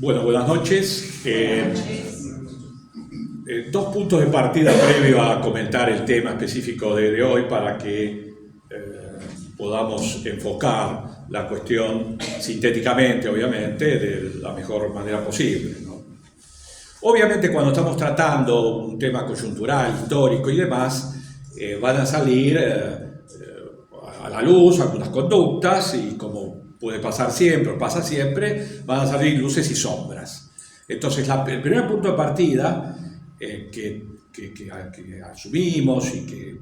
Bueno, buenas noches. Dos puntos de partida previo a comentar el tema específico de hoy para que podamos enfocar la cuestión sintéticamente, obviamente, de la mejor manera posible, ¿no? Obviamente, cuando estamos tratando un tema coyuntural, histórico y demás, van a salir a la luz algunas conductas y, como puede pasar siempre o pasa siempre, van a salir luces y sombras. Entonces, el primer punto de partida que asumimos y que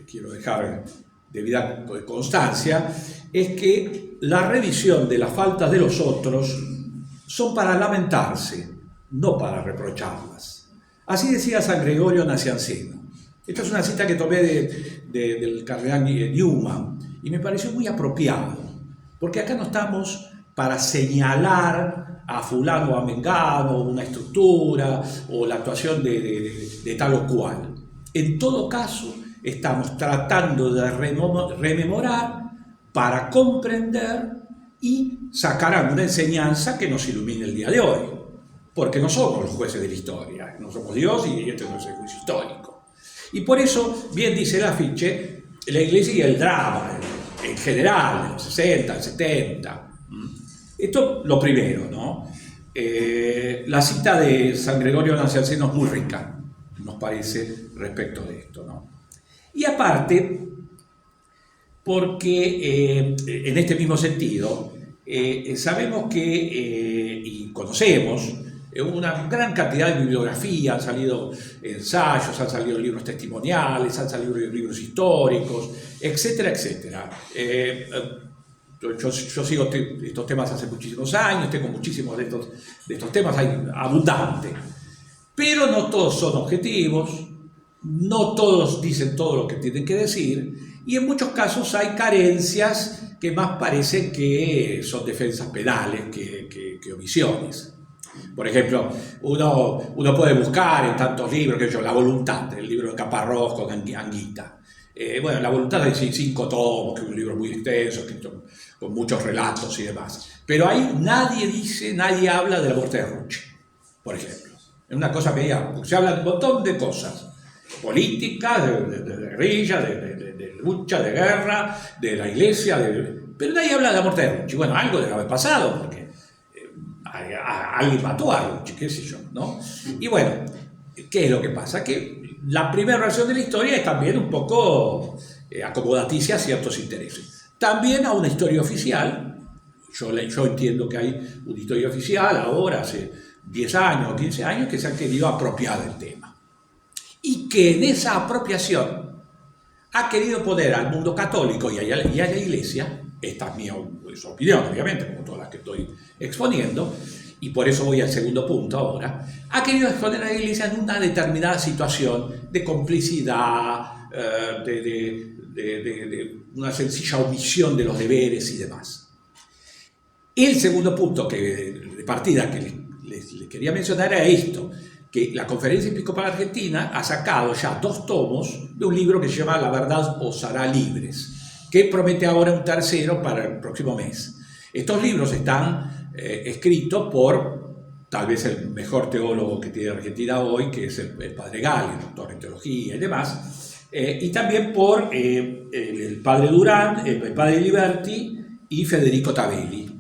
quiero dejar debida constancia es que la revisión de las faltas de los otros son para lamentarse, no para reprocharlas. Así decía San Gregorio Nacianceno. Esta es una cita que tomé del cardenal Newman y me pareció muy apropiado, porque acá no estamos para señalar a fulano o a mengano una estructura o la actuación de tal o cual. En todo caso, estamos tratando de rememorar para comprender y sacar alguna enseñanza que nos ilumine el día de hoy, porque no somos los jueces de la historia, no somos Dios y este no es el juicio histórico. Y por eso, bien dice el afiche, la Iglesia y el drama, en general, de los 60, 70. Esto lo primero, ¿no? La cita de San Gregorio Nacianceno es muy rica, nos parece, respecto de esto, ¿no? Y aparte, porque en este mismo sentido, sabemos que, y conocemos, una gran cantidad de bibliografía, han salido ensayos, han salido libros testimoniales, han salido libros históricos, etcétera, etcétera. Yo sigo estos temas hace muchísimos años, tengo muchísimos de estos temas, hay abundante. Pero no todos son objetivos, no todos dicen todo lo que tienen que decir, y en muchos casos hay carencias que más parecen que son defensas penales que omisiones. Por ejemplo, uno puede buscar en tantos libros, que yo, La Voluntad, el libro de Caparrós con Anguita. Bueno, La Voluntad es 5 tomos, que es un libro muy extenso, con muchos relatos y demás. Pero ahí nadie habla de la muerte de Ruche, por ejemplo. Es una cosa que se habla de un montón de cosas. Política, de guerrilla, de lucha, de guerra, de la iglesia, pero nadie habla de la muerte de Ruche. Bueno, algo debe haber pasado, porque alguien mató a Ruche, qué sé yo, ¿no? Y bueno, ¿qué es lo que pasa? Que la primera versión de la historia es también un poco acomodaticia a ciertos intereses. También a una historia oficial. Yo entiendo que hay una historia oficial ahora, hace 10 años o 15 años, que se ha querido apropiar del tema. Y que en esa apropiación ha querido poner al mundo católico y a la Iglesia, esta es mi opinión, obviamente, como todas las que estoy exponiendo, y por eso voy al segundo punto ahora, ha querido exponer a la Iglesia en una determinada situación de complicidad, de una sencilla omisión de los deberes y demás. El segundo punto de partida que les quería mencionar era esto, que la Conferencia Episcopal Argentina ha sacado ya 2 tomos de un libro que se llama La Verdad os hará libres, que promete ahora un tercero para el próximo mes. Estos libros están escritos por tal vez el mejor teólogo que tiene Argentina hoy, que es el padre Gale, doctor en teología y demás, y también por el padre Durán, el padre Liberti y Federico Tavelli.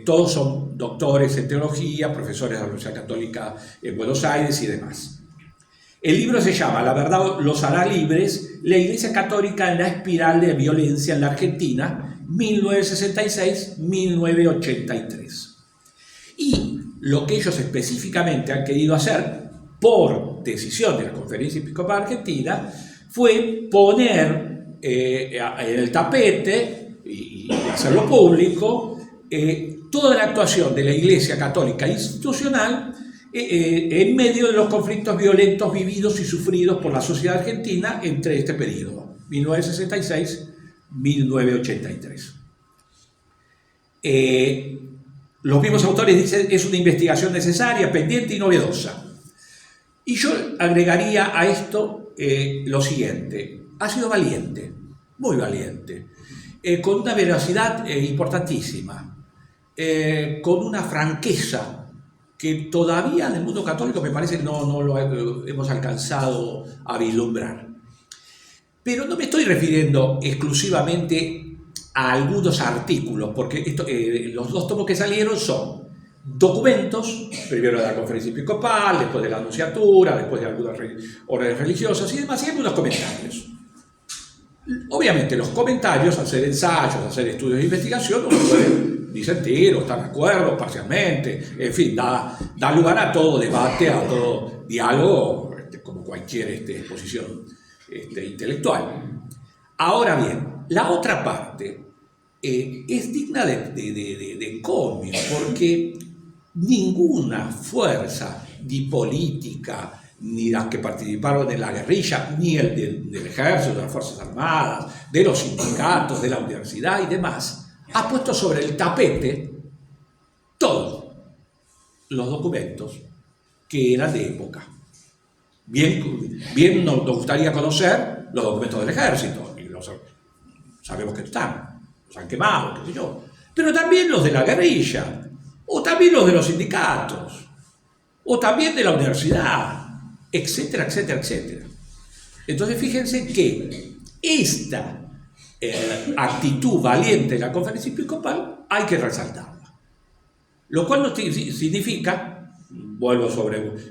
Todos son doctores en teología, profesores de la Universidad Católica en Buenos Aires y demás. El libro se llama La Verdad los hará libres, la Iglesia Católica en la espiral de violencia en la Argentina, 1966-1983. Y lo que ellos específicamente han querido hacer, por decisión de la Conferencia Episcopal Argentina, fue poner en el tapete y hacerlo público toda la actuación de la Iglesia Católica institucional en medio de los conflictos violentos vividos y sufridos por la sociedad argentina entre este periodo, 1966-1983. Los mismos autores dicen que es una investigación necesaria, pendiente y novedosa. Y yo agregaría a esto lo siguiente: ha sido valiente, muy valiente, con una veracidad importantísima, con una franqueza que todavía en el mundo católico me parece que no lo hemos alcanzado a vislumbrar. Pero no me estoy refiriendo exclusivamente a algunos artículos, porque los dos tomos que salieron son documentos, primero de la conferencia episcopal, después de la anunciatura, después de algunas órdenes religiosas y demás, y algunos comentarios. Obviamente los comentarios, hacer ensayos, hacer estudios de investigación, uno puede disentir o estar de acuerdo parcialmente, en fin, da lugar a todo debate, a todo diálogo, como cualquier exposición intelectual. Ahora bien, la otra parte es digna de encomio, porque ninguna fuerza ni política, ni las que participaron en la guerrilla, ni el del ejército, de las Fuerzas Armadas, de los sindicatos, de la universidad y demás, ha puesto sobre el tapete todos los documentos que eran de época. Bien nos gustaría conocer los documentos del ejército, y sabemos que están, los han quemado, qué sé yo, pero también los de la guerrilla, o también los de los sindicatos, o también de la universidad, etcétera, etcétera, etcétera. Entonces fíjense que esta actitud valiente de la conferencia episcopal hay que resaltarla. Lo cual no significa, vuelvo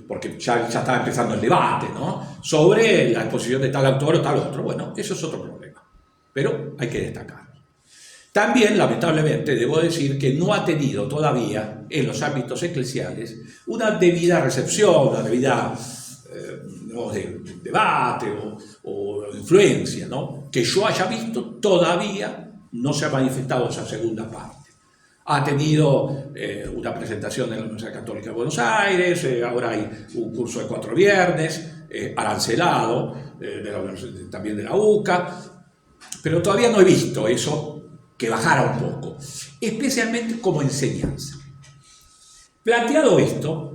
porque ya estaba empezando el debate, ¿no?, sobre la exposición de tal autor o tal otro. Bueno, eso es otro problema, pero hay que destacarlo. También, lamentablemente, debo decir que no ha tenido todavía en los ámbitos eclesiales una debida recepción, una debida de debate o influencia, ¿no?, que yo haya visto. Todavía no se ha manifestado esa segunda parte. Ha tenido una presentación en la Universidad Católica de Buenos Aires, ahora hay un curso de 4 viernes, arancelado, también de la UCA, pero todavía no he visto eso que bajara un poco, especialmente como enseñanza. Planteado esto,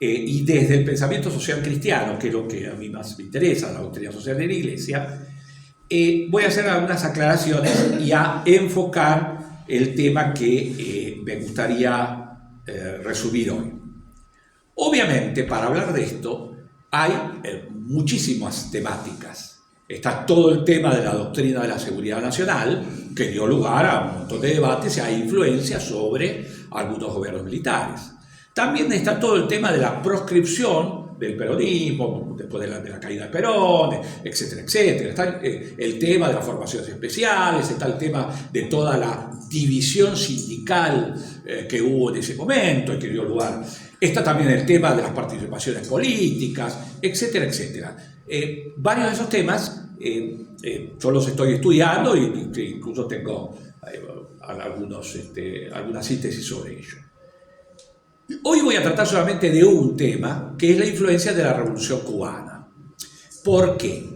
y desde el pensamiento social cristiano, que es lo que a mí más me interesa, la doctrina social de la Iglesia, voy a hacer algunas aclaraciones y a enfocar el tema que me gustaría resumir hoy. Obviamente, para hablar de esto, hay muchísimas temáticas. Está todo el tema de la doctrina de la seguridad nacional, que dio lugar a un montón de debates y a influencias sobre algunos gobiernos militares. También está todo el tema de la proscripción del peronismo, después de la caída de Perón, etcétera, etcétera. Está el tema de las formaciones especiales, está el tema de toda la división sindical que hubo en ese momento y que dio lugar. Está también el tema de las participaciones políticas, etcétera, etcétera. Varios de esos temas yo los estoy estudiando y incluso tengo algunas síntesis sobre ello. Hoy voy a tratar solamente de un tema, que es la influencia de la Revolución Cubana. ¿Por qué?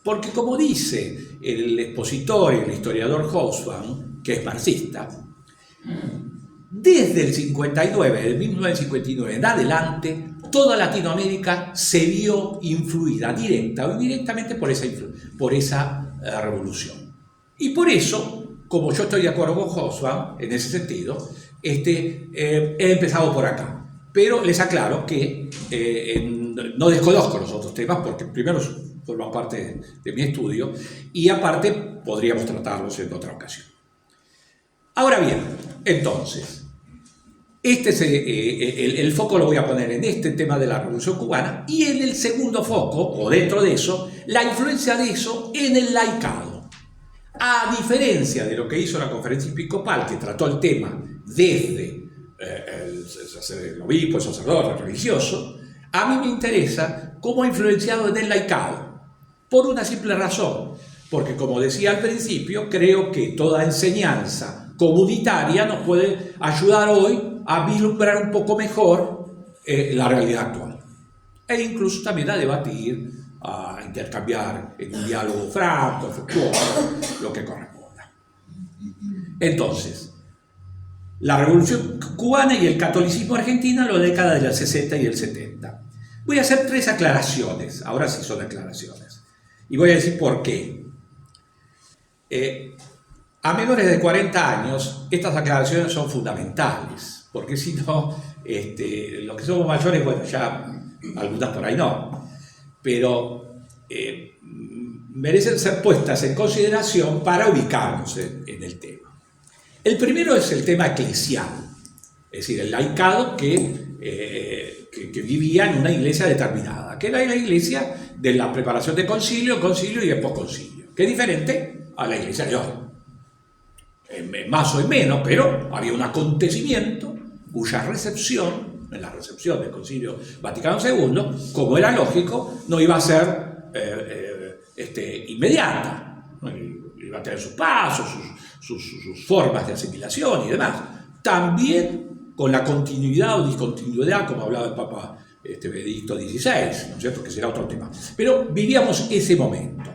Porque, como dice el expositor y el historiador Hobsbawm, que es marxista, desde el 59, del 1959 en adelante, toda Latinoamérica se vio influida directa o indirectamente por esa revolución. Y por eso, como yo estoy de acuerdo con Hobsbawm en ese sentido, he empezado por acá. Pero les aclaro que no desconozco los otros temas, porque primero forman parte de mi estudio y aparte podríamos tratarlos en otra ocasión. Ahora bien, entonces, el foco lo voy a poner en este tema de la Revolución Cubana y en el segundo foco, o dentro de eso, la influencia de eso en el laicado. A diferencia de lo que hizo la Conferencia Episcopal, que trató el tema desde el obispo, el sacerdote, el religioso, a mí me interesa cómo ha influenciado en el laicado, por una simple razón, porque como decía al principio, creo que toda enseñanza comunitaria nos puede ayudar hoy a vislumbrar un poco mejor la realidad actual, e incluso también a debatir, a intercambiar en un diálogo franco, afectuoso, lo que corresponda. Entonces, la Revolución Cubana y el catolicismo argentino en la década del 60 y el 70. Voy a hacer 3 aclaraciones, ahora sí son aclaraciones, y voy a decir por qué. A menores de 40 años, estas aclaraciones son fundamentales, porque si no, los que somos mayores, bueno, ya algunas por ahí no, pero merecen ser puestas en consideración para ubicarnos en el tema. El primero es el tema eclesial, es decir, el laicado que vivía en una iglesia determinada, que era la iglesia de la preparación de concilio y después concilio, que es diferente a la iglesia de hoy. Más o menos, pero había un acontecimiento cuya recepción, en la recepción del Concilio Vaticano II, como era lógico, no iba a ser inmediata, iba a tener sus pasos, sus formas de asimilación y demás. También con la continuidad o discontinuidad, como hablaba el Papa Benedicto XVI, ¿no es cierto?, que será otro tema. Pero vivíamos ese momento.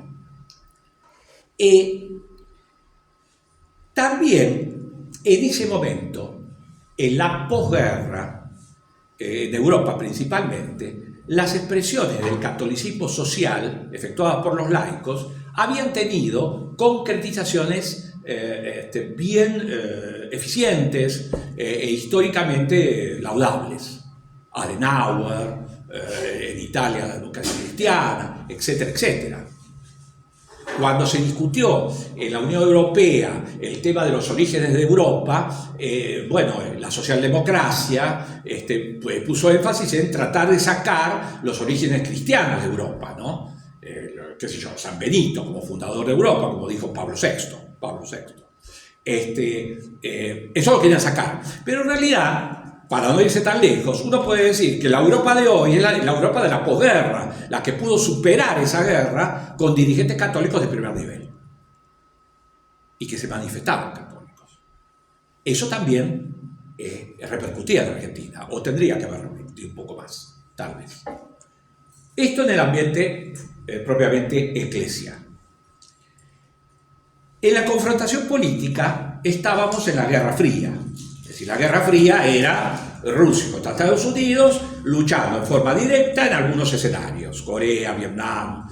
También en ese momento, en la posguerra, en Europa principalmente, las expresiones del catolicismo social efectuadas por los laicos habían tenido concretizaciones bien eficientes e históricamente laudables. Adenauer, en Italia la educación cristiana, etcétera, etcétera. Cuando se discutió en la Unión Europea el tema de los orígenes de Europa, la socialdemocracia puso énfasis en tratar de sacar los orígenes cristianos de Europa, ¿no? Qué sé yo, San Benito como fundador de Europa, como dijo Pablo VI. Eso lo querían sacar. Pero en realidad, para no irse tan lejos, uno puede decir que la Europa de hoy es la Europa de la posguerra, la que pudo superar esa guerra con dirigentes católicos de primer nivel y que se manifestaban católicos. Eso también repercutía en Argentina, o tendría que haber repercutido un poco más, tal vez. Esto en el ambiente propiamente eclesial. En la confrontación política estábamos en la Guerra Fría. Es decir, la Guerra Fría era Rusia contra Estados Unidos luchando en forma directa en algunos escenarios, Corea, Vietnam,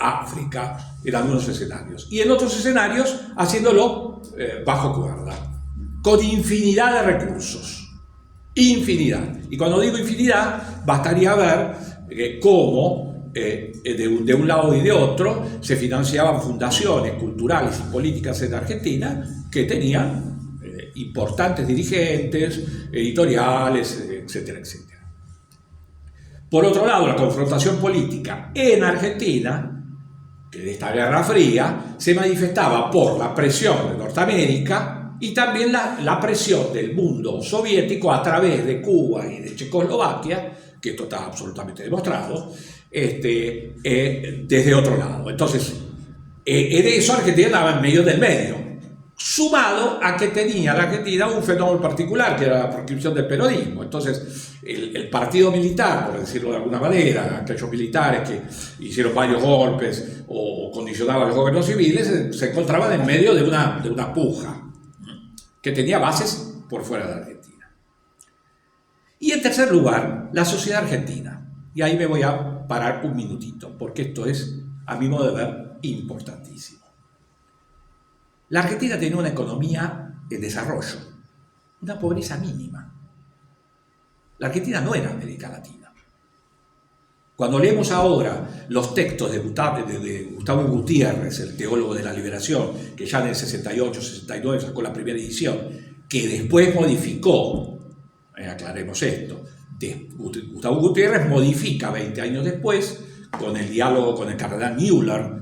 África, en algunos escenarios, y en otros escenarios haciéndolo bajo cuerda, con infinidad de recursos, infinidad. Y cuando digo infinidad, bastaría ver cómo de un lado y de otro se financiaban fundaciones culturales y políticas en Argentina que tenían importantes dirigentes, editoriales, etcétera, etcétera. Por otro lado, la confrontación política en Argentina, que de esta Guerra Fría, se manifestaba por la presión de Norteamérica y también la presión del mundo soviético a través de Cuba y de Checoslovaquia, que esto está absolutamente demostrado, desde otro lado. Entonces, de eso Argentina estaba en medio del medio, sumado a que tenía la Argentina un fenómeno particular, que era la proscripción del peronismo. Entonces, el partido militar, por decirlo de alguna manera, aquellos militares que hicieron varios golpes o condicionaban los gobiernos civiles, se encontraban en medio de una puja que tenía bases por fuera de Argentina. Y en tercer lugar, la sociedad argentina. Y ahí me voy a parar un minutito, porque esto es, a mi modo de ver, importantísimo. La Argentina tenía una economía en desarrollo, una pobreza mínima. La Argentina no era América Latina. Cuando leemos ahora los textos de Gustavo Gutiérrez, el teólogo de la liberación, que ya en el 68, 69 sacó la primera edición, que después modificó, aclaremos esto, Gustavo Gutiérrez modifica 20 años después, con el diálogo con el cardenal Müller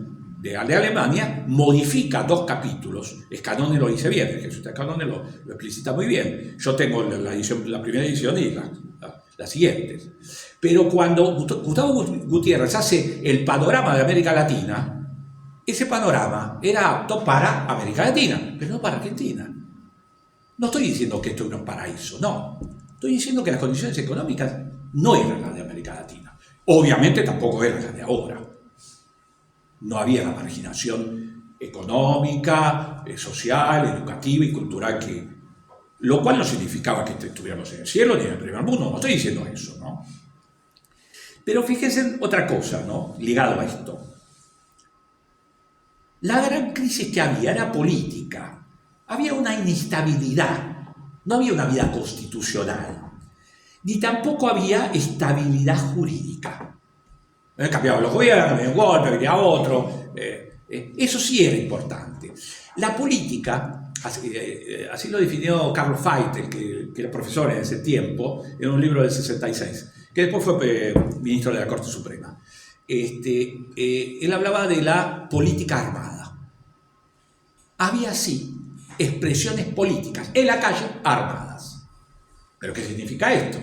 de Alemania, modifica 2 capítulos. Scanone lo dice bien, el Jesús de Scanone lo explicita muy bien. Yo tengo la primera edición y las siguientes. Pero cuando Gustavo Gutiérrez hace el panorama de América Latina, ese panorama era apto para América Latina, pero no para Argentina. No estoy diciendo que esto era un paraíso, no. Estoy diciendo que las condiciones económicas no eran las de América Latina. Obviamente tampoco eran las de ahora. No había la marginación económica, social, educativa y cultural lo cual no significaba que estuviéramos en el cielo ni en el primer mundo, no estoy diciendo eso, ¿no? Pero fíjense en otra cosa, ¿no?, ligado a esto. La gran crisis que había era política. Había una inestabilidad no había una vida constitucional, ni tampoco había estabilidad jurídica. Cambiaban los gobiernos, venía un golpe, venía otro. Eso sí era importante. La política, así lo definió Carlos Feitel, que era profesor en ese tiempo, en un libro del 66, que después fue ministro de la Corte Suprema. Él hablaba de la política armada. Había, sí, expresiones políticas en la calle armadas. ¿Pero qué significa esto?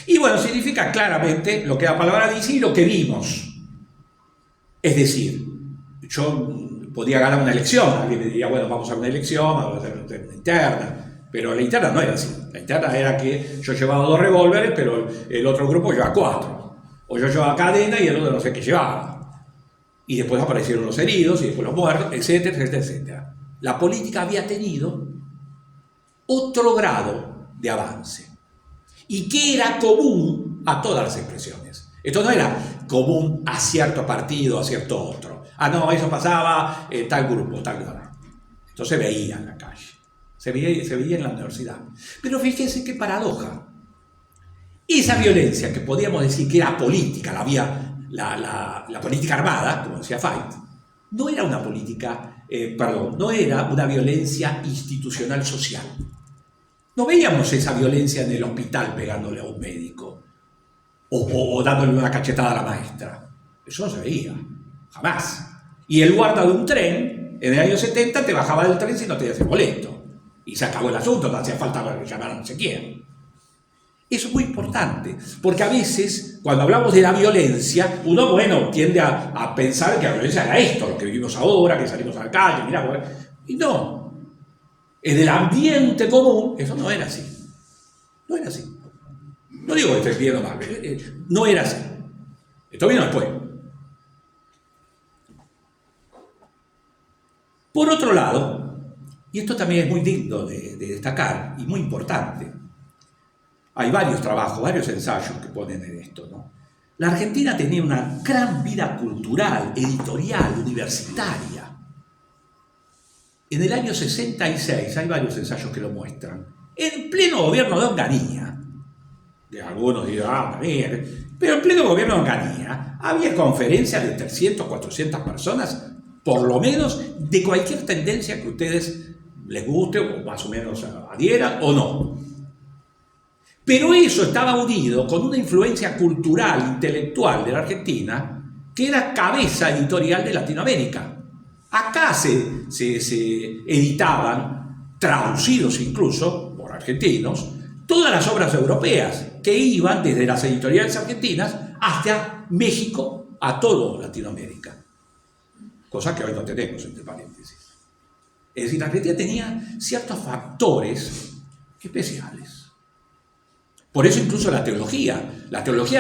Y bueno, significa claramente lo que la palabra dice y lo que vimos. Es decir, yo podía ganar una elección, alguien me diría, bueno, vamos a una elección, vamos a hacer una interna, pero la interna no era así. La interna era que yo llevaba 2 revólveres, pero el otro grupo llevaba 4. O yo llevaba cadena y el otro no sé qué llevaba. Y después aparecieron los heridos y después los muertos, etcétera, etcétera, etcétera. La política había tenido otro grado de avance y que era común a todas las expresiones. Esto no era común a cierto partido, a cierto otro. Ah, no, eso pasaba en tal grupo, tal lugar. Esto se veía en la calle, se veía en la universidad. Pero fíjense qué paradoja. Esa violencia que podíamos decir que era política, la política armada, como decía Feitel, no era una política, no era una violencia institucional social. No veíamos esa violencia en el hospital pegándole a un médico o dándole una cachetada a la maestra. Eso no se veía, jamás. Y el guarda de un tren, en el año 70, te bajaba del tren si no tenías el boleto. Y se acabó el asunto, no hacía falta llamar a no sé quién. Eso es muy importante, porque a veces, cuando hablamos de la violencia, uno, bueno, tiende a pensar que la violencia era esto, lo que vivimos ahora, que salimos a la calle, mirá, y no. En el ambiente común, eso no era así. No era así. No digo que esté bien o mal, no era así. Esto vino después. Por otro lado, y esto también es muy digno de destacar y muy importante, hay varios trabajos, varios ensayos que ponen en esto, ¿no? La Argentina tenía una gran vida cultural, editorial, universitaria. En el año 66, hay varios ensayos que lo muestran, en pleno gobierno de Onganía, que algunos dirán, pero en pleno gobierno de Onganía había conferencias de 300, 400 personas, por lo menos de cualquier tendencia que a ustedes les guste o más o menos adhieran o no. Pero eso estaba unido con una influencia cultural, intelectual de la Argentina, que era cabeza editorial de Latinoamérica. Acá se editaban, traducidos incluso por argentinos, todas las obras europeas que iban desde las editoriales argentinas hasta México, a todo Latinoamérica. Cosa que hoy no tenemos, entre paréntesis. Es decir, la Argentina tenía ciertos factores especiales. Por eso incluso la teología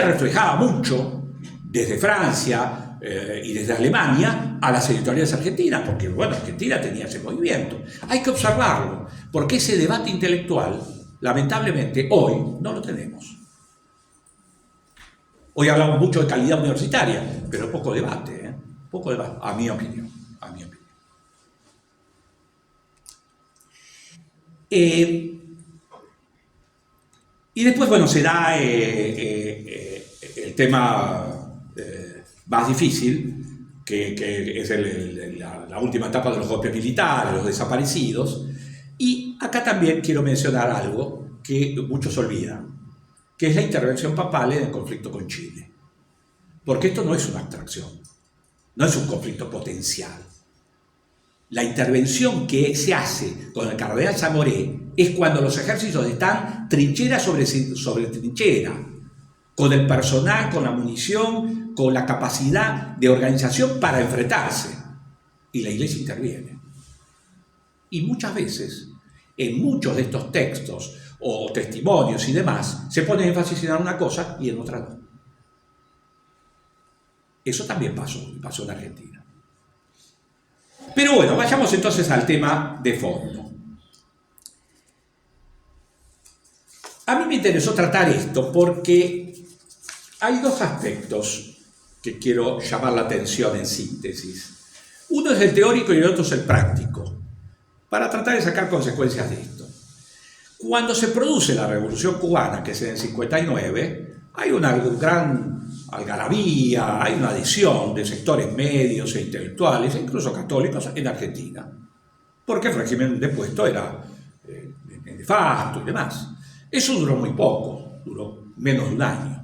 reflejaba mucho desde Francia y desde Alemania a las editoriales argentinas, porque bueno, Argentina tenía ese movimiento. Hay que observarlo, porque ese debate intelectual, lamentablemente, hoy no lo tenemos. Hoy hablamos mucho de calidad universitaria, pero poco debate, poco debate, a mi opinión. Y después, bueno, se da el tema más difícil, que es la última etapa de los golpes militares, los desaparecidos. Y acá también quiero mencionar algo que muchos olvidan, que es la intervención papal en el conflicto con Chile. Porque esto no es una abstracción, no es un conflicto potencial. La intervención que se hace con el cardenal Zamoré es cuando los ejércitos están trinchera sobre trinchera, con el personal, con la munición, con la capacidad de organización para enfrentarse. Y la Iglesia interviene. Y muchas veces, en muchos de estos textos o testimonios y demás, se pone énfasis en una cosa y en otra no. Eso también pasó en Argentina. Pero bueno, vayamos entonces al tema de fondo. A mí me interesó tratar esto porque hay dos aspectos que quiero llamar la atención en síntesis. Uno es el teórico y el otro es el práctico, para tratar de sacar consecuencias de esto. Cuando se produce la Revolución Cubana, que es en el 59, hay una gran algarabía, hay una adhesión de sectores medios e intelectuales, e incluso católicos, en Argentina, porque el régimen depuesto era nefasto y demás. Eso duró muy poco, duró menos de un año.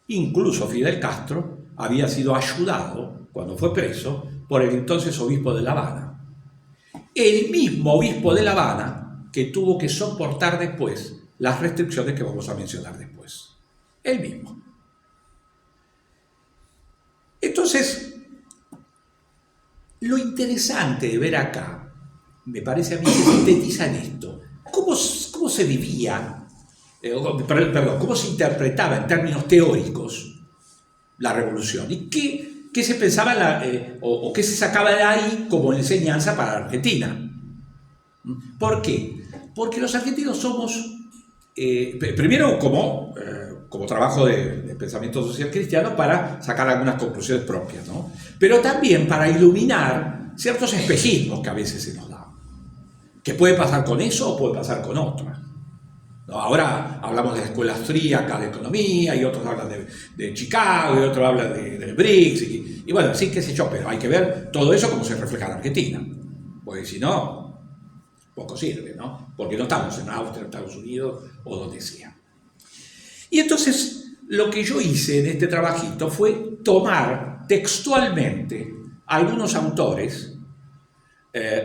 Incluso Fidel Castro había sido ayudado, cuando fue preso, por el entonces obispo de La Habana. El mismo obispo de La Habana que tuvo que soportar después las restricciones que vamos a mencionar después. El mismo. Entonces, lo interesante de ver acá, me parece a mí que sintetiza en esto, cómo se vivía, cómo se interpretaba en términos teóricos la revolución y qué se pensaba o qué se sacaba de ahí como enseñanza para la Argentina. ¿Por qué? Porque los argentinos somos, primero como trabajo de pensamiento social cristiano para sacar algunas conclusiones propias, ¿no? Pero también para iluminar ciertos espejismos que a veces se nos dan. Que puede pasar con eso o puede pasar con otra. ¿No? Ahora hablamos de la escuela austríaca de economía y otros hablan de Chicago y otros hablan del BRICS y bueno, sí, qué sé yo, pero hay que ver todo eso cómo se refleja en Argentina. Porque si no, poco sirve, ¿no? Porque no estamos en Austria, Estados Unidos o donde sea. Y entonces lo que yo hice en este trabajito fue tomar textualmente algunos autores,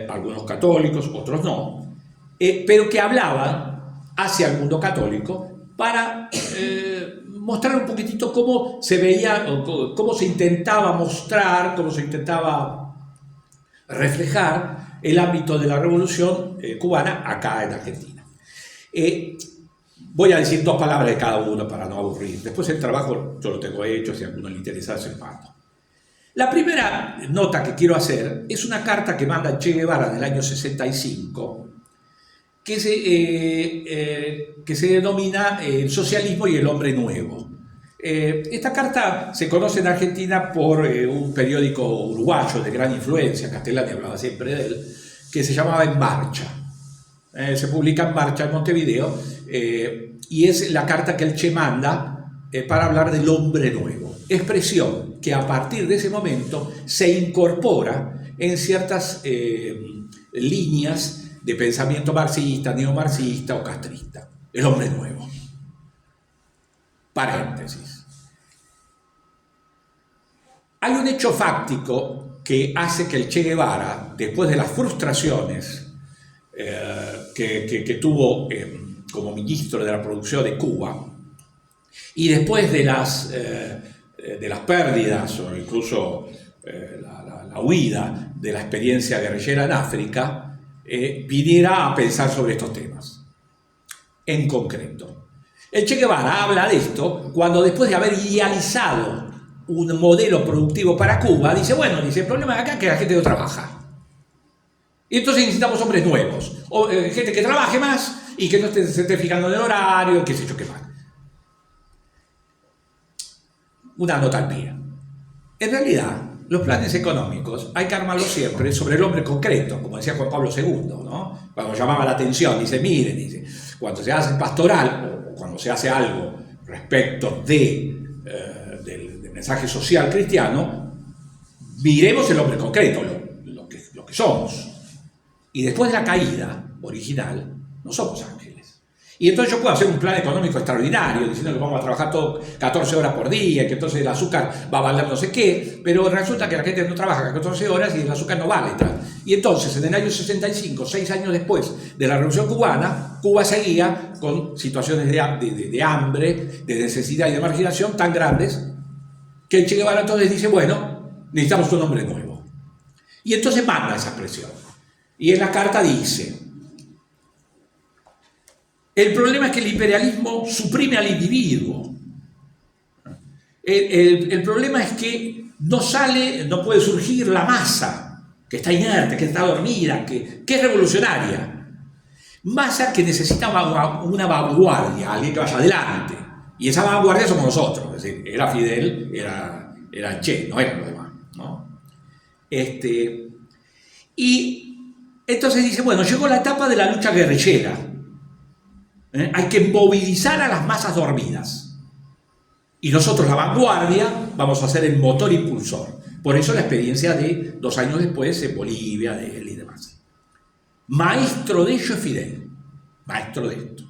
algunos católicos, otros no, pero que hablaban hacia el mundo católico para mostrar un poquitito cómo se veía, cómo se intentaba mostrar, cómo se intentaba reflejar el ámbito de la revolución cubana acá en Argentina. Voy a decir 2 palabras de cada uno para no aburrir. Después el trabajo yo lo tengo hecho, si a alguno le interesa se lo mando. La primera nota que quiero hacer es una carta que manda Che Guevara en el año 65, que se denomina El socialismo y el hombre nuevo. Esta carta se conoce en Argentina por un periódico uruguayo de gran influencia, Castellani hablaba siempre de él, que se llamaba En Marcha. Se publica En Marcha en Montevideo y es la carta que el Che manda para hablar del hombre nuevo. Expresión que a partir de ese momento se incorpora en ciertas líneas de pensamiento marxista, neomarxista o castrista. El hombre nuevo. Paréntesis. Hay un hecho fáctico que hace que el Che Guevara, después de las frustraciones que tuvo como ministro de la producción de Cuba, y después de las pérdidas o incluso la huida de la experiencia guerrillera en África, viniera a pensar sobre estos temas. En concreto, el Che Guevara habla de esto cuando después de haber idealizado un modelo productivo para Cuba, dice, bueno, el problema de acá es que la gente no trabaja. Y entonces necesitamos hombres nuevos, o gente que trabaje más y que no se esté fijando en el horario, qué sé yo qué más. Una nota al pie. En realidad, los planes económicos hay que armarlos siempre sobre el hombre concreto, como decía Juan Pablo II, ¿no? Cuando llamaba la atención, dice, miren, dice, cuando se hace pastoral o cuando se hace algo respecto del mensaje social cristiano, miremos el hombre concreto, lo que somos. Y después de la caída original, no somos ángeles. Y entonces yo puedo hacer un plan económico extraordinario, diciendo que vamos a trabajar 14 horas por día, y que entonces el azúcar va a valer no sé qué, pero resulta que la gente no trabaja 14 horas y el azúcar no vale. Y entonces, en el año 65, 6 años después de la Revolución Cubana, Cuba seguía con situaciones de hambre, de necesidad y de marginación tan grandes, que el Che Guevara entonces dice, bueno, necesitamos un hombre nuevo. Y entonces manda esa expresión. Y en la carta dice, el problema es que el imperialismo suprime al individuo. El problema es que no puede surgir la masa, que está inerte, que está dormida, que es revolucionaria. Masa que necesita una vanguardia, alguien que vaya adelante. Y esa vanguardia somos nosotros. Es decir, era Fidel, era Che, no eran los demás, ¿no? Y Entonces dice, bueno, llegó la etapa de la lucha guerrillera. Hay que movilizar a las masas dormidas. Y nosotros, la vanguardia, vamos a ser el motor impulsor. Por eso la experiencia de 2 años después en Bolivia, de él y demás. Maestro de ello es Fidel. Maestro de esto.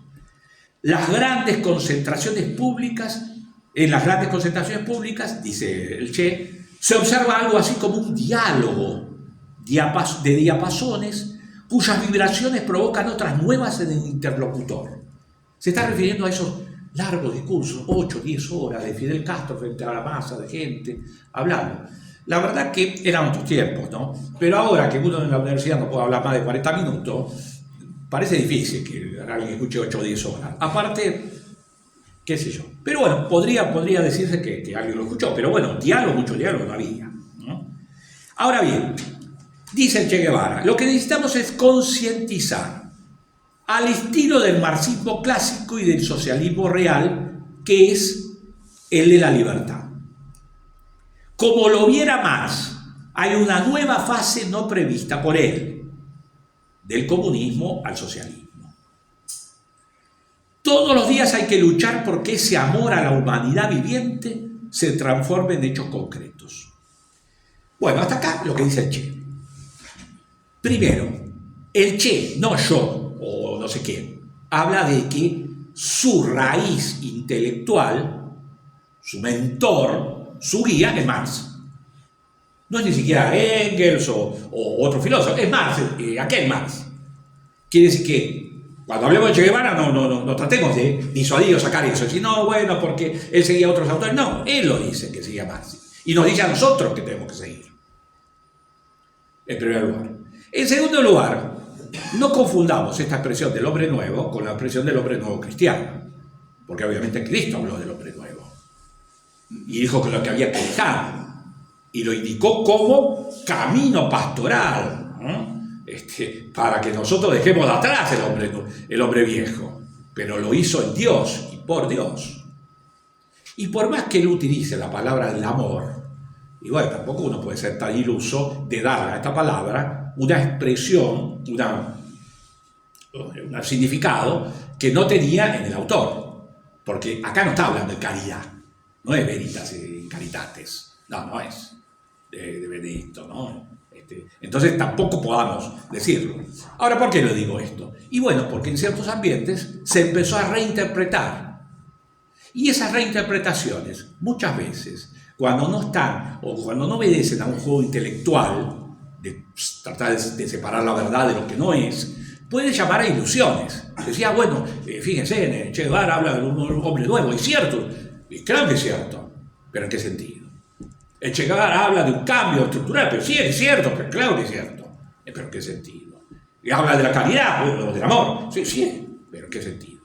Las grandes concentraciones públicas, en las grandes concentraciones públicas, dice el Che, se observa algo así como un diálogo de diapasones cuyas vibraciones provocan otras nuevas en el interlocutor. Se está refiriendo a esos largos discursos, 8, 10 horas de Fidel Castro frente a la masa de gente, hablando. La verdad que eran otros tiempos, ¿no? Pero ahora que uno en la universidad no puede hablar más de 40 minutos, parece difícil que alguien escuche 8 o 10 horas. Aparte, qué sé yo. Pero bueno, podría decirse que alguien lo escuchó, pero bueno, mucho diálogo no había, ¿no? Ahora bien, dice el Che Guevara, lo que necesitamos es concientizar al estilo del marxismo clásico y del socialismo real, que es el de la libertad. Como lo viera Marx, hay una nueva fase no prevista por él, del comunismo al socialismo. Todos los días hay que luchar porque ese amor a la humanidad viviente se transforme en hechos concretos. Bueno, hasta acá lo que dice el Che. Primero, el Che, no yo o no sé quién, habla de que su raíz intelectual, su mentor, su guía es Marx. No es ni siquiera Engels o otro filósofo, es Marx, aquel Marx. Quiere decir que cuando hablemos de Che Guevara no tratemos de disuadir o sacar eso, sino bueno, porque él seguía a otros autores. No, él lo dice que seguía Marx. Y nos dice a nosotros que tenemos que seguir. En primer lugar. En segundo lugar, no confundamos esta expresión del hombre nuevo con la expresión del hombre nuevo cristiano. Porque obviamente Cristo habló del hombre nuevo. Y dijo que lo que había que dejar. Y lo indicó como camino pastoral, ¿no? Para que nosotros dejemos de atrás el hombre viejo. Pero lo hizo en Dios y por Dios. Y por más que él utilice la palabra del amor, y bueno, tampoco uno puede ser tan iluso de darle a esta palabra una expresión, un significado que no tenía en el autor. Porque acá no está hablando de caridad, no es veritas y caritates, no es de Benedicto, ¿no? Entonces tampoco podamos decirlo. Ahora, ¿por qué lo digo esto? Y bueno, porque en ciertos ambientes se empezó a reinterpretar. Y esas reinterpretaciones, muchas veces, cuando no están o cuando no obedecen a un juego intelectual, de tratar de separar la verdad de lo que no es, puede llamar a ilusiones. Decía, bueno, fíjense, Che Guevara habla de un hombre nuevo, ¿es cierto? Y claro que es cierto, pero ¿en qué sentido? El Che Guevara habla de un cambio estructural, pero sí es cierto, pero claro que es cierto. ¿Pero en qué sentido? Y habla de la caridad, o del amor. Sí, pero ¿en qué sentido?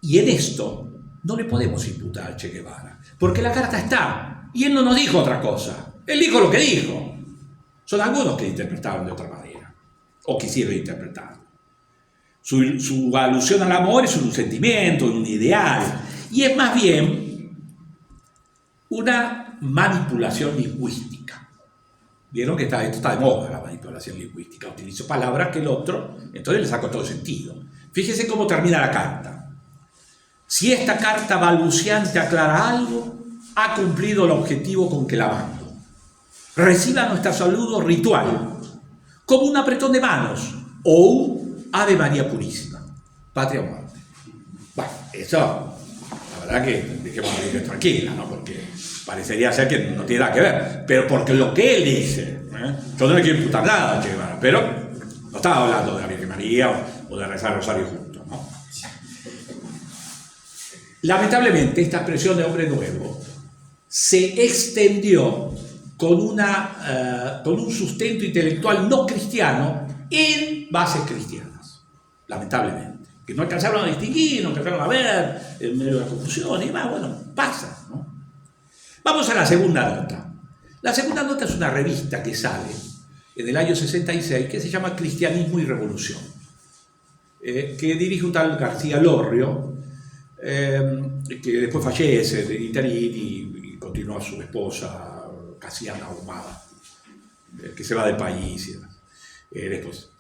Y en esto no le podemos imputar al Che Guevara, porque la carta está, y él no nos dijo otra cosa. Él dijo lo que dijo. Son algunos que interpretaron de otra manera, o quisieron interpretar. Su alusión al amor es un sentimiento, un ideal, y es más bien una manipulación lingüística. Vieron que esto está de moda, la manipulación lingüística. Utilizo palabras que el otro, entonces le saco todo sentido. Fíjese cómo termina la carta. Si esta carta balbuciante aclara algo, ha cumplido el objetivo con que la mando. Reciba nuestro saludo ritual, como un apretón de manos o un Ave María Purísima. Patria o muerte. Bueno, eso, la verdad que dejemos la Virgen tranquila, ¿no? Porque parecería ser que no tiene nada que ver, pero porque lo que él dice, yo no le quiero imputar nada a Che Guevara, pero no estaba hablando de la Virgen María o de rezar el rosario juntos, ¿no? Lamentablemente, esta expresión de hombre nuevo se extendió con un sustento intelectual no cristiano en bases cristianas, lamentablemente, que no alcanzaron a distinguir, no alcanzaron a ver en medio de la confusión y demás. Bueno, pasa, ¿no? Vamos a la segunda nota. La segunda nota es una revista que sale en el año 66 que se llama Cristianismo y Revolución, que dirige un tal García Lorrio, que después fallece de interín y continúa su esposa Casiana Ahumada, que se va del país y demás. después.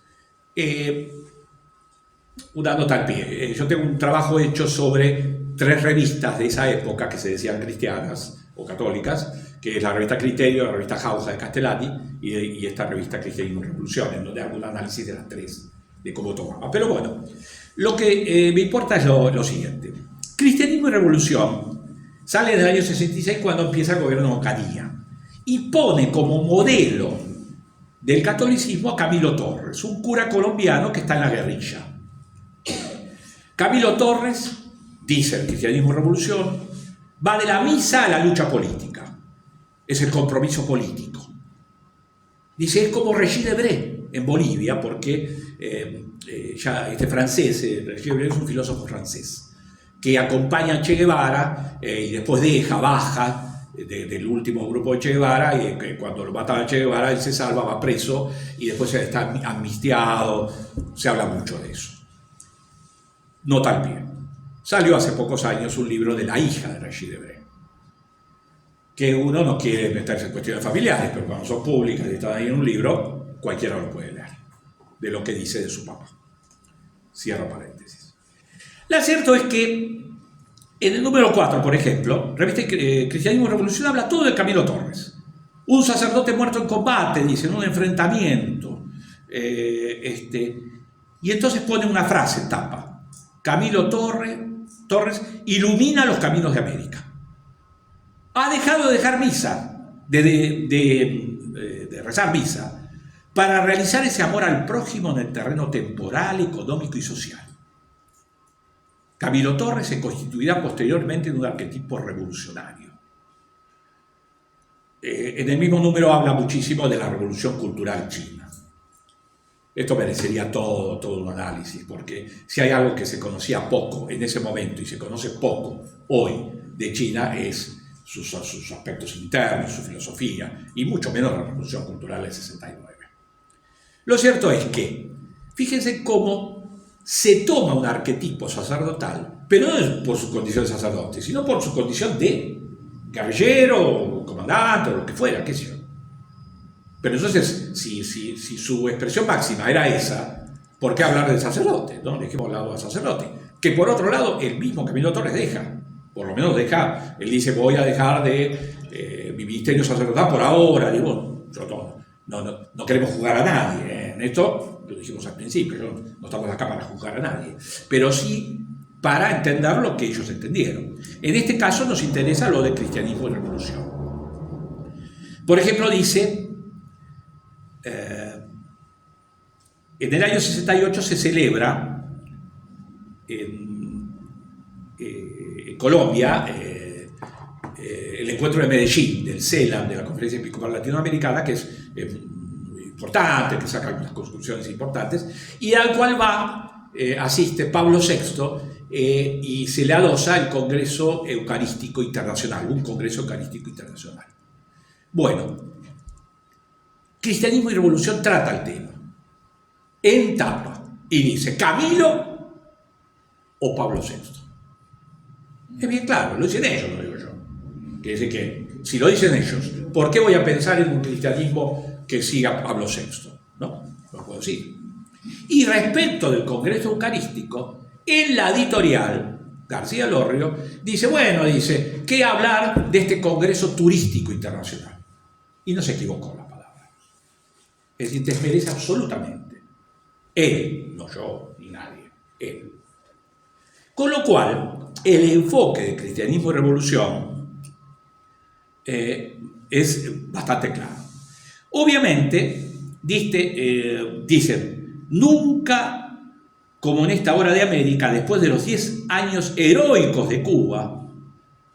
Una nota al pie. Yo tengo un trabajo hecho sobre 3 revistas de esa época que se decían cristianas o católicas, que es la revista Criterio, la revista Jauja de Castellani y esta revista Cristianismo y Revolución, en donde hago un análisis de las 3, de cómo tomaba. Pero bueno, lo que me importa es lo siguiente. Cristianismo y Revolución sale en el año 66 cuando empieza el gobierno Ocaña y pone como modelo del catolicismo a Camilo Torres, un cura colombiano que está en la guerrilla. Camilo Torres, dice el Cristianismo y Revolución, va de la misa a la lucha política. Es el compromiso político. Dice, es como Regis Debray en Bolivia, porque ya este francés, Regis Debray es un filósofo francés, que acompaña a Che Guevara y después baja del último grupo de Che Guevara, y cuando lo matan a Che Guevara él se salva, va preso y después está amnistiado. Se habla mucho de eso. Nota al pie. Salió hace pocos años un libro de la hija de Regis Debray, que uno no quiere meterse en cuestiones familiares, pero cuando son públicas y están ahí en un libro, cualquiera lo puede leer, de lo que dice de su papá. Cierro paréntesis. Lo cierto es que en el número 4, por ejemplo, revista Cristianismo y Revolución habla todo de Camilo Torres. Un sacerdote muerto en combate, dice, en un enfrentamiento. Y entonces pone una frase, tapa. Camilo Torres ilumina los caminos de América. Ha dejado de dejar misa, de rezar misa, para realizar ese amor al prójimo en el terreno temporal, económico y social. Camilo Torres se constituirá posteriormente en un arquetipo revolucionario. En el mismo número habla muchísimo de la revolución cultural china. Esto merecería todo un análisis, porque si hay algo que se conocía poco en ese momento y se conoce poco hoy de China es sus aspectos internos, su filosofía, y mucho menos la revolución cultural del 69. Lo cierto es que, fíjense cómo se toma un arquetipo sacerdotal, pero no es por su condición de sacerdote, sino por su condición de guerrillero, comandante, o lo que fuera, qué sé yo. Pero entonces, si su expresión máxima era esa, ¿por qué hablar del sacerdote? ¿No? Dejemos al lado al sacerdote. Que por otro lado, el mismo Camilo Torres deja. Por lo menos deja, él dice, voy a dejar de mi ministerio sacerdotal por ahora. Digo, no queremos juzgar a nadie. En esto lo dijimos al principio, no estamos acá para juzgar a nadie. Pero sí para entender lo que ellos entendieron. En este caso nos interesa lo de cristianismo y revolución. Por ejemplo, dice... en el año 68 se celebra en Colombia el encuentro de Medellín, del CELAM, de la Conferencia Episcopal Latinoamericana, que es importante, que saca algunas conclusiones importantes, y al cual asiste Pablo VI y se le adosa el Congreso Eucarístico Internacional, un Congreso Eucarístico Internacional. Bueno, Cristianismo y Revolución trata el tema en tapa y dice Camilo o Pablo VI. Es bien claro, lo dicen ellos, lo digo yo. Quiere decir que si lo dicen ellos, ¿por qué voy a pensar en un cristianismo que siga Pablo VI? No lo puedo decir. Y respecto del Congreso Eucarístico, en la editorial García Lorrio dice, ¿qué hablar de este Congreso Turístico Internacional? Y no se equivocó la palabra. Es decir, desmerece absolutamente. Él, no yo ni nadie, él. Con lo cual, el enfoque de cristianismo y revolución es bastante claro. Obviamente, dicen, nunca como en esta hora de América, después de los 10 años heroicos de Cuba,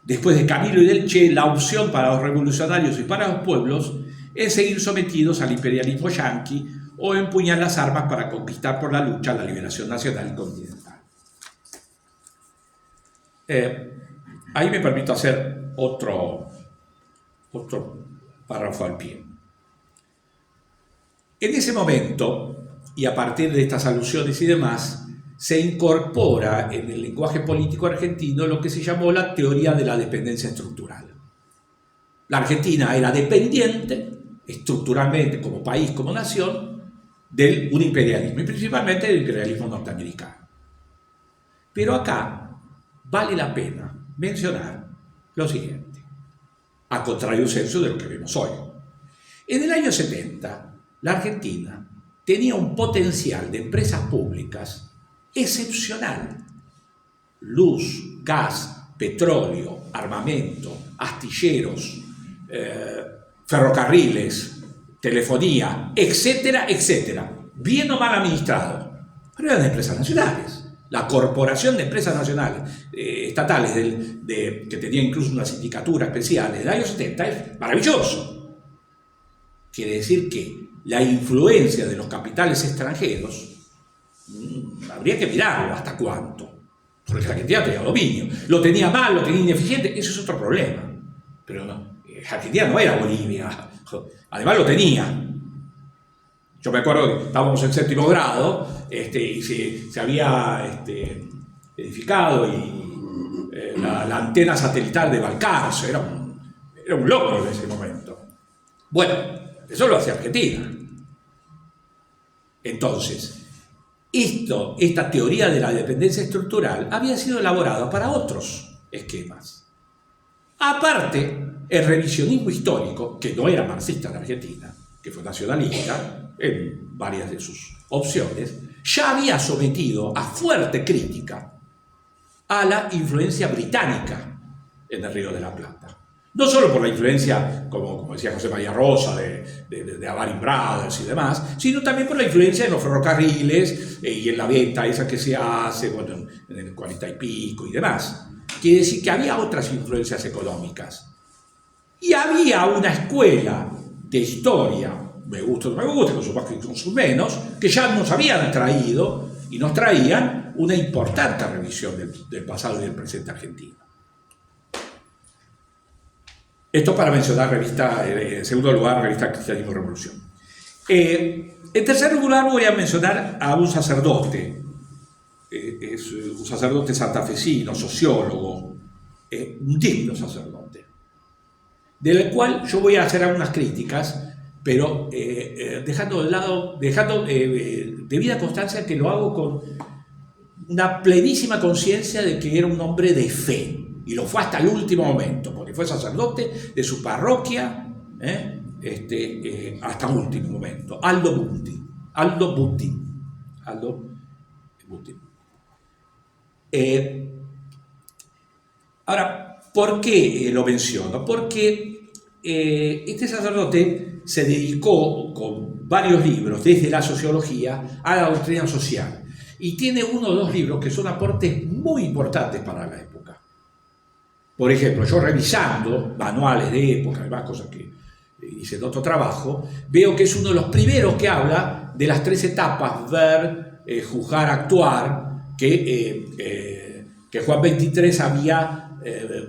después de Camilo y del Che, la opción para los revolucionarios y para los pueblos es seguir sometidos al imperialismo yanqui o empuñar las armas para conquistar por la lucha la liberación nacional y continental. Ahí me permito hacer otro párrafo al pie. En ese momento, y a partir de estas alusiones y demás, se incorpora en el lenguaje político argentino lo que se llamó la teoría de la dependencia estructural. La Argentina era dependiente estructuralmente como país, como nación, de un imperialismo, y principalmente del imperialismo norteamericano. Pero acá vale la pena mencionar lo siguiente, a contrario senso de lo que vemos hoy. En el año 70, la Argentina tenía un potencial de empresas públicas excepcional. Luz, gas, petróleo, armamento, astilleros, ferrocarriles, telefonía, etcétera, etcétera. Bien o mal administrado, pero eran empresas nacionales. La Corporación de Empresas Nacionales Estatales que tenía incluso una sindicatura especial en el año 70 es maravilloso. Quiere decir que la influencia de los capitales extranjeros habría que mirarlo hasta cuánto. Porque la Argentina tenía dominio. Lo tenía mal, lo tenía ineficiente, eso es otro problema. Pero no, Argentina no era Bolivia. Además lo tenía. Yo me acuerdo que estábamos en séptimo grado y se había edificado la antena satelital de Balcarce. Era un logro en ese momento. Bueno, eso lo hacía Argentina. Entonces, esta teoría de la dependencia estructural había sido elaborada para otros esquemas. Aparte, el revisionismo histórico, que no era marxista en Argentina, que fue nacionalista en varias de sus opciones, ya había sometido a fuerte crítica a la influencia británica en el Río de la Plata. No solo por la influencia, como decía José María Rosa, de Avarin Brothers y demás, sino también por la influencia en los ferrocarriles y en la venta esa que se hace bueno, en el 40 y pico y demás. Quiere decir que había otras influencias económicas. Y había una escuela de historia, me gusta o no me gusta, con sus más y con sus menos, que ya nos habían traído y nos traían una importante revisión del pasado y del presente argentino. Esto para mencionar en segundo lugar, revista Cristianismo y Revolución. En tercer lugar voy a mencionar a un sacerdote, es un sacerdote santafesino, sociólogo, un digno sacerdote, del cual yo voy a hacer algunas críticas, pero dejando debida constancia que lo hago con una plenísima conciencia de que era un hombre de fe. Y lo fue hasta el último momento, porque fue sacerdote de su parroquia hasta el último momento. Aldo Buti. Ahora, ¿por qué lo menciono? Porque este sacerdote se dedicó con varios libros, desde la sociología a la doctrina social, y tiene uno o dos libros que son aportes muy importantes para la época. Por ejemplo, yo revisando manuales de época, además cosas que hice en otro trabajo, veo que es uno de los primeros que habla de las tres etapas, ver, juzgar, actuar, que Juan XXIII había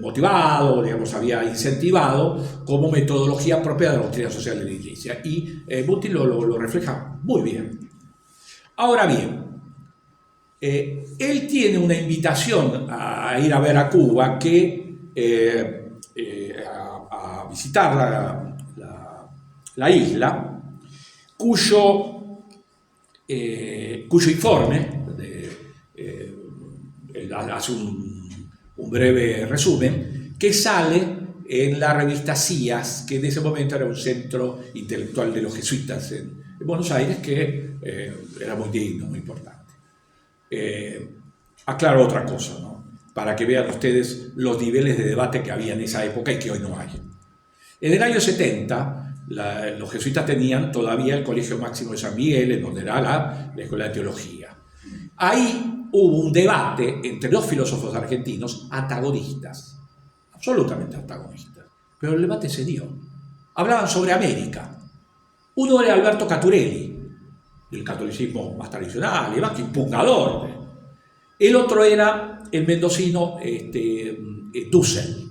motivado, digamos, había incentivado como metodología propia de la doctrina social de la Iglesia. Y Buti lo refleja muy bien. Ahora bien, él tiene una invitación a ir a ver a Cuba a visitar la isla, cuyo informe, hace un breve resumen, que sale en la revista CIAS, que en ese momento era un centro intelectual de los jesuitas en Buenos Aires, que era muy digno, muy importante. Aclaro otra cosa, ¿no? Para que vean ustedes los niveles de debate que había en esa época y que hoy no hay. En el año 70, los jesuitas tenían todavía el Colegio Máximo de San Miguel, en donde era la Escuela de Teología. Ahí hubo un debate entre dos filósofos argentinos antagonistas, absolutamente antagonistas, pero el debate se dio. Hablaban sobre América. Uno era Alberto Caturelli, del catolicismo más tradicional y más que impugnador. El otro era el mendocino Dussel,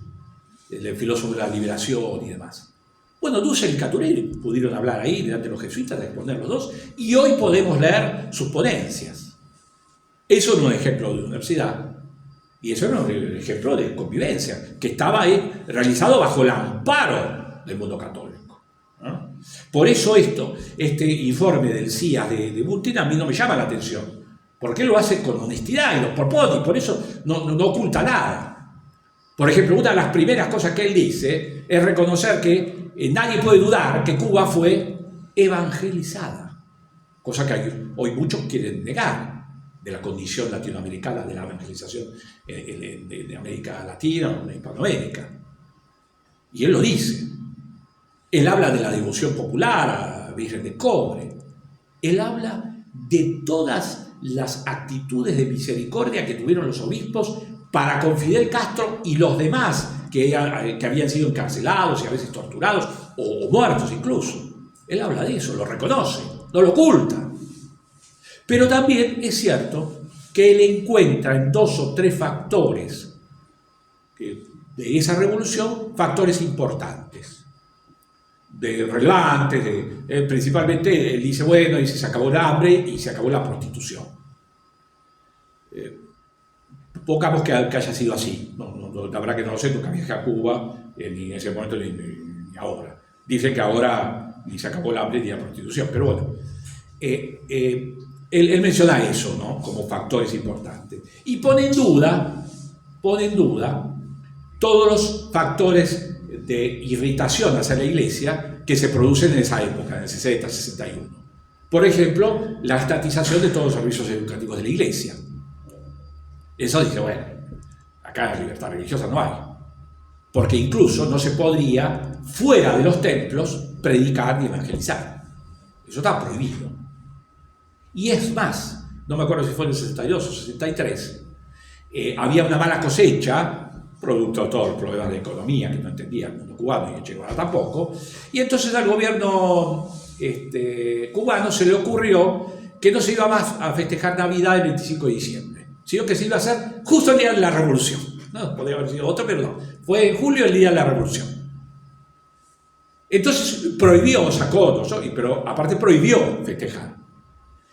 el filósofo de la liberación y demás. Bueno, Dussel y Caturelli pudieron hablar ahí delante de los jesuitas, de exponer los dos, y hoy podemos leer sus ponencias. Eso era un ejemplo de universidad, y eso era un ejemplo de convivencia, que estaba ahí realizado bajo el amparo del mundo católico, ¿no? Por eso este informe del CIA de Butin a mí no me llama la atención, porque él lo hace con honestidad y lo propone, y por eso no oculta nada. Por ejemplo, una de las primeras cosas que él dice es reconocer que nadie puede dudar que Cuba fue evangelizada, cosa que hoy muchos quieren negar, de la condición latinoamericana de la evangelización de América Latina o de Hispanoamérica. Y él lo dice. Él habla de la devoción popular a la Virgen de Cobre. Él habla de todas las actitudes de misericordia que tuvieron los obispos para con Fidel Castro y los demás que habían sido encarcelados y a veces torturados o muertos incluso. Él habla de eso, lo reconoce, no lo oculta. Pero también es cierto que él encuentra en 2 o 3 factores de esa revolución, factores importantes, relevantes, principalmente él dice, bueno, se acabó el hambre y se acabó la prostitución. Pongamos que haya sido así, la verdad que no lo sé, nunca viajé a Cuba, ni en ese momento ni ahora. Dicen que ahora ni se acabó el hambre ni la prostitución, pero bueno. Él menciona eso, ¿no?, como factores importantes. Y pone en duda todos los factores de irritación hacia la Iglesia que se producen en esa época, en el 60, 61. Por ejemplo, la estatización de todos los servicios educativos de la Iglesia. Eso dice, bueno, acá la libertad religiosa no hay. Porque incluso no se podría, fuera de los templos, predicar ni evangelizar. Eso está prohibido. Y es más, no me acuerdo si fue en el 62 o 63, había una mala cosecha, producto de todos los problemas de economía que no entendía el mundo cubano y el Che Guevara tampoco, y entonces al gobierno cubano se le ocurrió que no se iba más a festejar Navidad el 25 de diciembre, sino que se iba a hacer justo el día de la Revolución. No, podría haber sido otro, pero no. Fue en julio el día de la Revolución. Entonces prohibió, sacó, ¿no? Pero aparte prohibió festejar.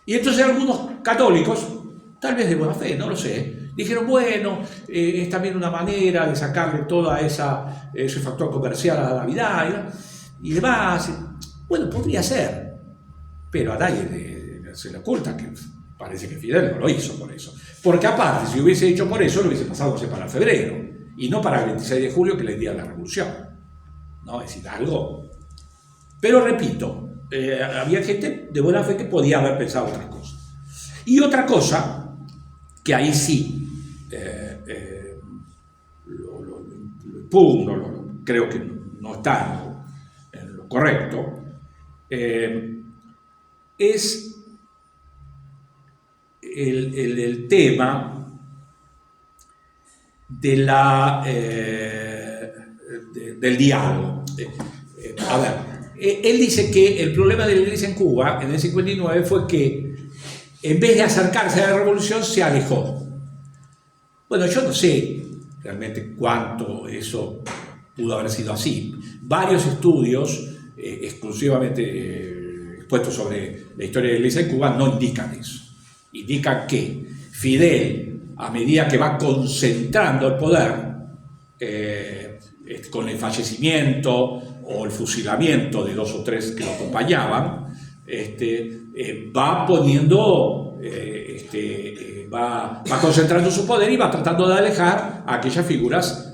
Y entonces algunos católicos, tal vez de buena fe, no lo sé, dijeron, bueno, es también una manera de sacarle toda ese factor comercial a la Navidad y demás. Bueno, podría ser, pero a nadie se le oculta que parece que Fidel no lo hizo por eso. Porque aparte, si hubiese hecho por eso, lo hubiese pasado, no sé, para febrero, y no para el 26 de julio, que es el día de la Revolución. ¿No? Es decir, algo. Pero repito, había gente de buena fe que podía haber pensado otras cosas. Y otra cosa, que ahí sí lo impugno, creo que no está en lo correcto, es el tema de del diálogo. A ver, él dice que el problema de la Iglesia en Cuba en el 59 fue que en vez de acercarse a la revolución se alejó. Bueno, yo no sé realmente cuánto eso pudo haber sido así. Varios estudios exclusivamente expuestos sobre la historia de la Iglesia en Cuba no indican eso. Indican que Fidel, a medida que va concentrando el poder, con el fallecimiento o el fusilamiento de 2 o 3 que lo acompañaban, va poniendo, va concentrando su poder y va tratando de alejar a aquellas figuras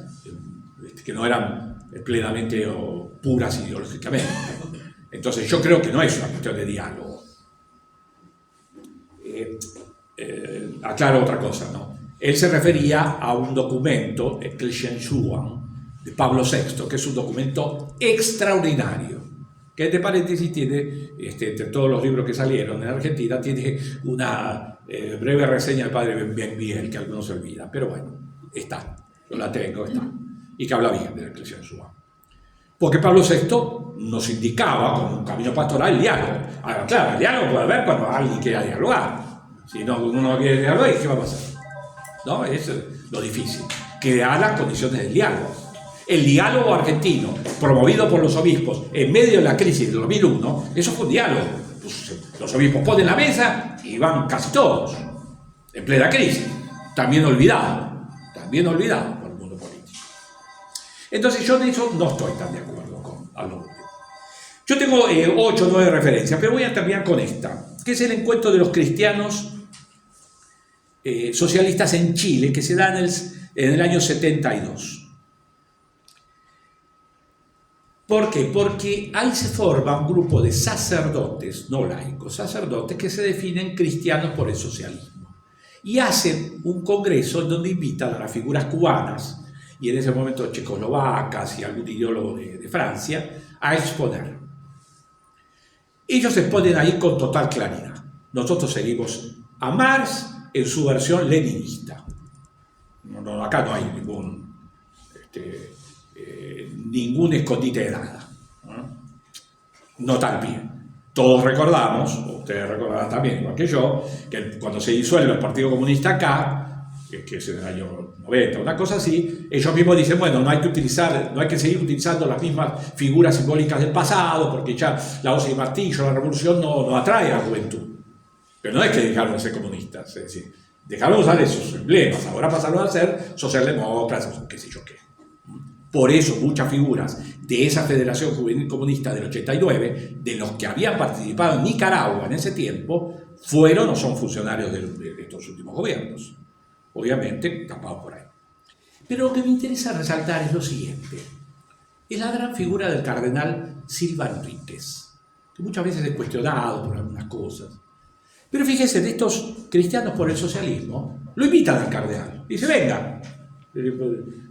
que no eran plenamente puras ideológicamente. Entonces yo creo que no es una cuestión de diálogo. Aclaro otra cosa, ¿no? Él se refería a un documento, Ecclesiae de Pablo VI, que es un documento extraordinario, que entre paréntesis tiene, entre todos los libros que salieron en Argentina, tiene una breve reseña del padre Benviel, que algunos se olvidan, pero bueno, está, yo la tengo, está, y que habla bien de la Ecclesiae. Porque Pablo VI nos indicaba como un camino pastoral el diálogo. Ahora, claro, el diálogo puede haber cuando alguien quiera dialogar. Si no, uno no quiere dialogar, ¿qué va a pasar? ¿No? Es lo difícil, crear las condiciones del diálogo. El diálogo argentino, promovido por los obispos en medio de la crisis del 2001, eso fue un diálogo. Pues, los obispos ponen la mesa y van casi todos, en plena crisis, también olvidado por el mundo político. Entonces yo de eso no estoy tan de acuerdo con Aldo Monti. Yo tengo 8 o 9 referencias, pero voy a terminar con esta, que es el encuentro de los cristianos socialistas en Chile, que se da en el año 72. ¿Por qué? Porque ahí se forma un grupo de sacerdotes, no laicos, sacerdotes que se definen cristianos por el socialismo. Y hacen un congreso en donde invitan a las figuras cubanas, y en ese momento checoslovacas y algún ideólogo de Francia, a exponer. Ellos exponen ahí con total claridad. Nosotros seguimos a Marx en su versión leninista. Acá no hay ningún escondite de nada. No tan bien. Todos recordamos, ustedes recordarán también, igual que yo, que cuando se disuelve el Partido Comunista acá, que es en el año 90, una cosa así, ellos mismos dicen, bueno, no hay que seguir utilizando las mismas figuras simbólicas del pasado, porque ya la hoz y martillo, la revolución no atrae a la juventud. Pero no es que dejaron de ser comunistas, es decir, dejaron de usar esos emblemas, ahora pasaron a ser socialdemócratas, qué sé yo qué. Por eso muchas figuras de esa Federación Juvenil Comunista del 89, de los que habían participado en Nicaragua en ese tiempo, fueron o son funcionarios de estos últimos gobiernos. Obviamente, tapados por ahí. Pero lo que me interesa resaltar es lo siguiente. Es la gran figura del cardenal Silva Enríquez, que muchas veces es cuestionado por algunas cosas. Pero fíjese, de estos cristianos por el socialismo, lo invitan al cardenal. Dice, venga,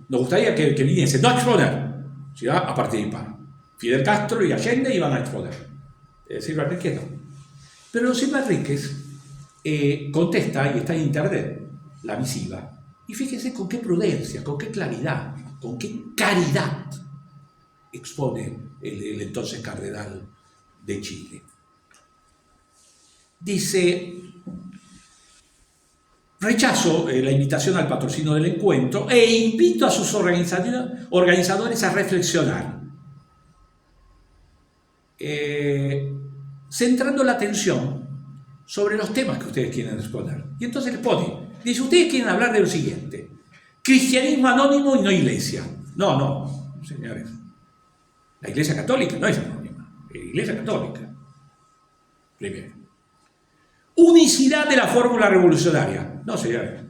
nos gustaría que viniese, no a exponer, sino a participar. Fidel Castro y Allende iban a exponer. Silva Enríquez no. Pero Silva Enríquez contesta, y está en internet, la misiva, y fíjese con qué prudencia, con qué claridad, con qué caridad expone el entonces cardenal de Chile. Dice, rechazo la invitación al patrocinio del encuentro e invito a sus organizadores a reflexionar, centrando la atención sobre los temas que ustedes quieren exponer. Y entonces les pone, dice, ustedes quieren hablar de lo siguiente, cristianismo anónimo y no iglesia. No, señores, la Iglesia Católica no es anónima, es Iglesia Católica. Primero. Unicidad de la fórmula revolucionaria. No, señores.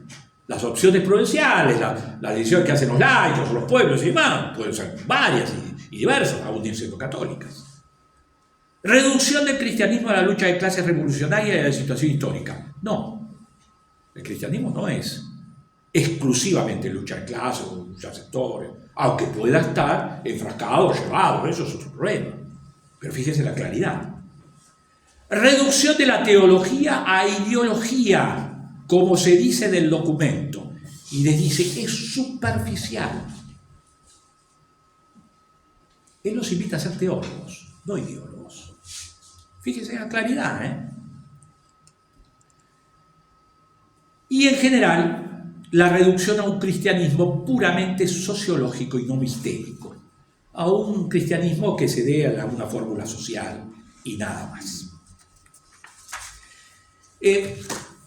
Las opciones prudenciales, la decisión que hacen los laicos, los pueblos y demás, pueden ser varias y diversas, aún siendo católicas. Reducción del cristianismo a la lucha de clases revolucionaria y a la situación histórica. No. El cristianismo no es exclusivamente lucha de clases o lucha de sectores, aunque pueda estar enfrascado o llevado, eso es otro problema. Pero fíjense la claridad. Reducción de la teología a ideología, como se dice en el documento. Y les dice, es superficial. Él los invita a ser teólogos, no ideólogos. Fíjense la claridad, ¿eh? Y en general, la reducción a un cristianismo puramente sociológico y no mistérico. A un cristianismo que se dé a una fórmula social y nada más.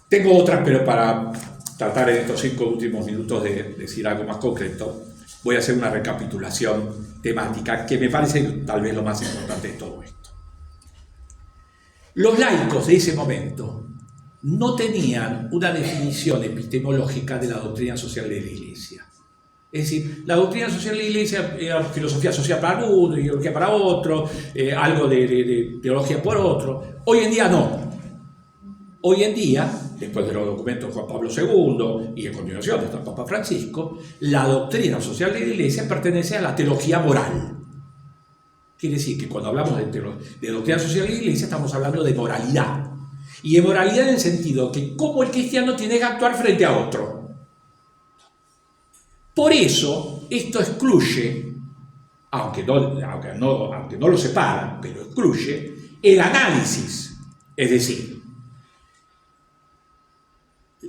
Tengo otras, pero para tratar en estos 5 últimos minutos de decir algo más concreto, voy a hacer una recapitulación temática que me parece tal vez lo más importante de todo esto. Los laicos de ese momento no tenían una definición epistemológica de la doctrina social de la Iglesia. Es decir, la doctrina social de la Iglesia era filosofía social para uno, ideología para otro, algo de teología por otro. Hoy en día no. Hoy en día, después de los documentos de Juan Pablo II y en continuación de Papa Francisco, la doctrina social de la Iglesia pertenece a la teología moral. Quiere decir que cuando hablamos de doctrina social de la Iglesia estamos hablando de moralidad. Y de moralidad en el sentido que cómo el cristiano tiene que actuar frente a otro. Por eso, esto excluye, aunque no lo separa, pero excluye, el análisis. Es decir,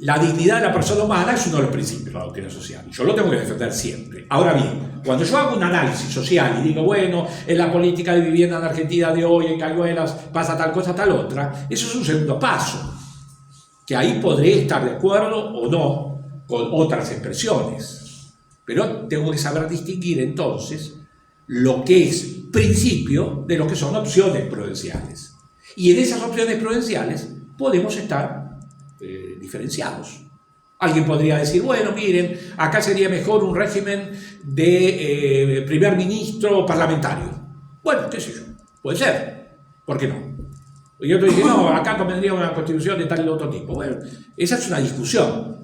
la dignidad de la persona humana es uno de los principios de la doctrina social. Yo lo tengo que defender siempre. Ahora bien, cuando yo hago un análisis social y digo, bueno, en la política de vivienda en Argentina de hoy, en Cañuelas, pasa tal cosa, tal otra, eso es un segundo paso. Que ahí podré estar de acuerdo o no con otras expresiones. Pero tengo que saber distinguir entonces lo que es principio de lo que son opciones prudenciales. Y en esas opciones prudenciales podemos estar diferenciados. Alguien podría decir, bueno, miren, acá sería mejor un régimen de primer ministro parlamentario. Bueno, qué sé yo, puede ser, ¿por qué no? Y otro dice, no, acá convendría una constitución de tal y otro tipo. Bueno, esa es una discusión.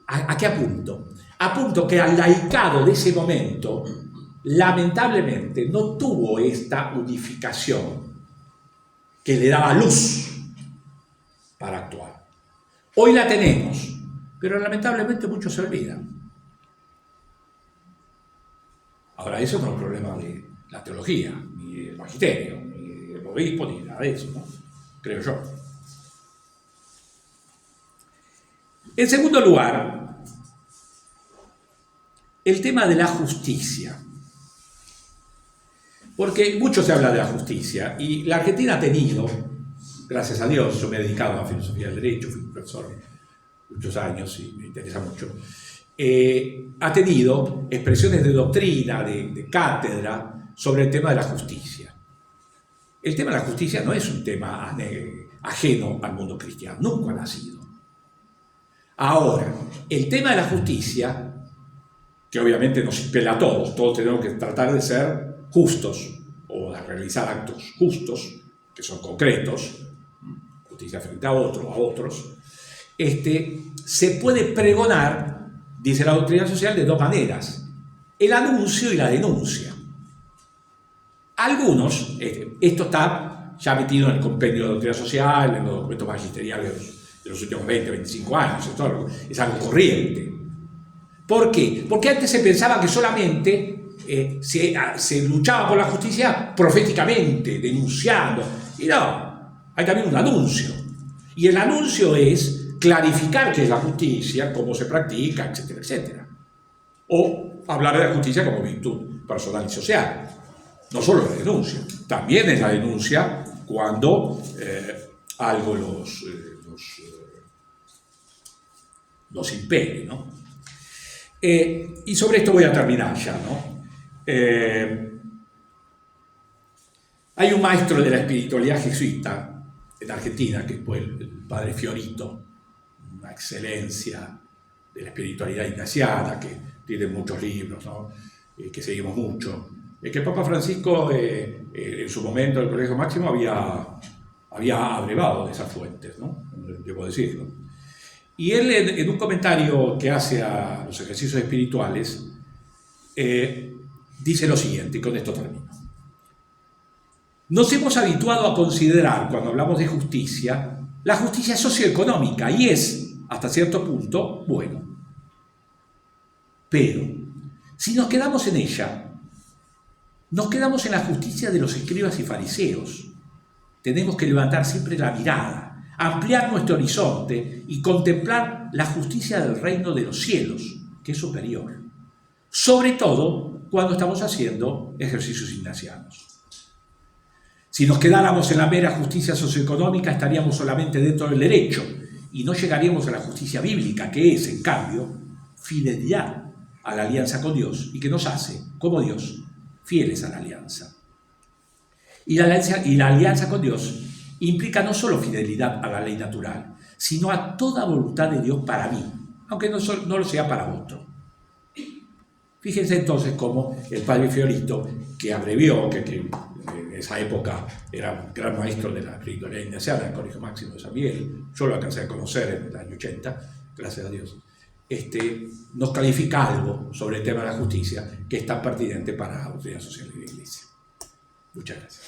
¿A qué apunto? Apunto que al laicado de ese momento, lamentablemente, no tuvo esta unificación que le daba luz para actuar. Hoy la tenemos, pero lamentablemente muchos se olvidan. Ahora, eso no es un problema de la teología, ni del magisterio, ni del obispo, ni nada de eso, ¿no? Creo yo. En segundo lugar, el tema de la justicia. Porque mucho se habla de la justicia y la Argentina ha tenido, gracias a Dios, yo me he dedicado a la filosofía del derecho, fui profesor muchos años y me interesa mucho, ha tenido expresiones de doctrina, de cátedra sobre el tema de la justicia. El tema de la justicia no es un tema ajeno al mundo cristiano, nunca lo ha sido. Ahora, el tema de la justicia, que obviamente nos impela a todos tenemos que tratar de ser justos o de realizar actos justos, que son concretos, justicia frente a otros, se puede pregonar, dice la doctrina social, de dos maneras: el anuncio y la denuncia. Algunos, esto está ya metido en el compendio de doctrina social, en los documentos magisteriales de los últimos 20, 25 años, esto es algo corriente. ¿Por qué? Porque antes se pensaba que solamente se luchaba por la justicia proféticamente, denunciando. Y no, hay también un anuncio. Y el anuncio es clarificar qué es la justicia, cómo se practica, etcétera, etcétera. O hablar de la justicia como virtud personal y social. No solo la denuncia, también es la denuncia cuando algo los impele, ¿no? Y sobre esto voy a terminar ya, ¿no? Hay un maestro de la espiritualidad jesuita en Argentina, que fue el padre Fiorito, una excelencia de la espiritualidad ignaciana, que tiene muchos libros, ¿no? Que seguimos mucho. Que el Papa Francisco, en su momento, el Colegio Máximo, había abrevado de esas fuentes, ¿no? Debo decirlo. Y él, en un comentario que hace a los ejercicios espirituales, dice lo siguiente, y con esto termino. Nos hemos habituado a considerar, cuando hablamos de justicia, la justicia socioeconómica, y es, hasta cierto punto, bueno. Pero, si nos quedamos en ella, nos quedamos en la justicia de los escribas y fariseos. Tenemos que levantar siempre la mirada, ampliar nuestro horizonte y contemplar la justicia del reino de los cielos, que es superior. Sobre todo cuando estamos haciendo ejercicios ignacianos. Si nos quedáramos en la mera justicia socioeconómica, estaríamos solamente dentro del derecho y no llegaríamos a la justicia bíblica, que es, en cambio, fidelidad a la alianza con Dios y que nos hace, como Dios, fieles a la alianza. Y la alianza con Dios implica no solo fidelidad a la ley natural, sino a toda voluntad de Dios para mí, aunque no lo sea para otro. Fíjense entonces cómo el padre Fiorito, que abrevió, que en esa época era un gran maestro de la espiritualidad ignaciana del Colegio Máximo de San Miguel, yo lo alcancé a conocer en el año 80, gracias a Dios, nos califica algo sobre el tema de la justicia que es tan pertinente para la doctrina social de la Iglesia. Muchas gracias.